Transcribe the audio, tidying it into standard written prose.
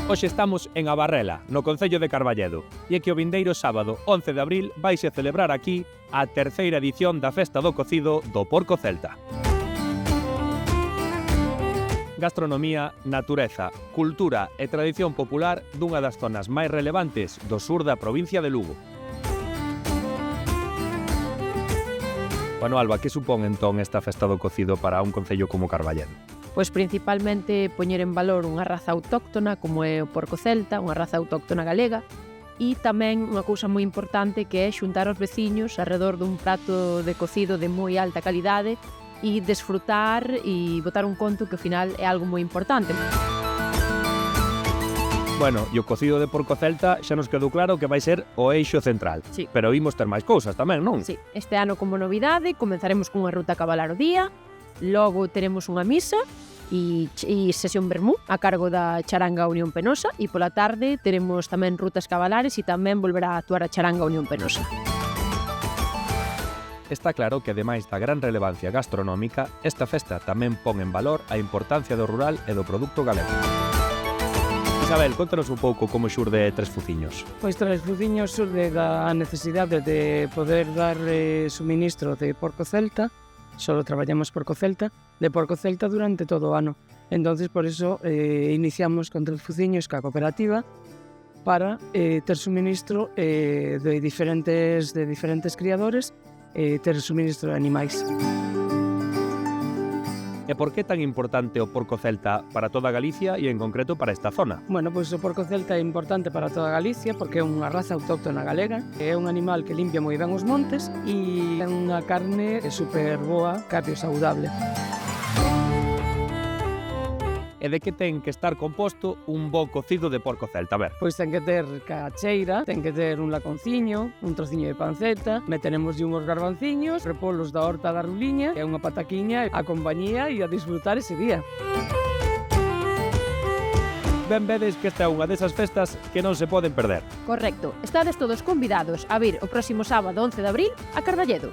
Hoxe estamos en Abarrela, no concello de Carballedo, e é que o vindeiro sábado 11 de abril vaise celebrar aquí a terceira edición da Festa do Cocido do Porco Celta. Gastronomía, natureza, cultura e tradición popular dunha das zonas máis relevantes do sur da provincia de Lugo. Bueno, Alba, que supón entón esta Festa do Cocido para un concello como Carballedo? Pois principalmente poñer en valor unha raza autóctona como é o porco celta, unha raza autóctona galega, e tamén unha cousa moi importante que é xuntar os veciños arredor dun prato de cocido de moi alta calidade e desfrutar e botar un conto que ao final é algo moi importante. Bueno, e o cocido de porco celta xa nos quedou claro que vai ser o eixo central. Sí. Pero imos ter máis cousas tamén, non? Sí, este ano como novidade comenzaremos cunha ruta a cabalar o día, logo teremos unha misa e sesión vermú a cargo da Charanga Unión Penosa e pola tarde teremos tamén rutas cabalares e tamén volverá a actuar a Charanga Unión Penosa. Está claro que ademais da gran relevancia gastronómica, esta festa tamén pon en valor a importancia do rural e do produto galego. Isabel, contanos un pouco como xurde Tres Fuciños. Pois Tres Fuciños xurde da necesidade de poder dar suministro de porco celta. Solo traballamos porco celta durante todo o ano. Entonces, por eso, iniciamos con Tres Fuciños ca cooperativa para ter suministro de diferentes criadores e ter suministro de animais. E por que tan importante o porco celta para toda Galicia e en concreto para esta zona? Bueno, pois o porco celta é importante para toda Galicia porque é unha raza autóctona galega, é un animal que limpia moi ben os montes e é unha carne super boa, carne saudable. E de que ten que estar composto un bo cocido de porco celta? A ver. Pois ten que ter cacheira, ten que ter un laconciño, un trociño de panceta, meteremos uns garbanciños, repolos da horta da ruliña, e unha pataquiña, a compañía e a disfrutar ese día. Ben vedes que esta é unha desas festas que non se poden perder. Correcto, estades todos convidados a vir o próximo sábado 11 de abril a Carballedo.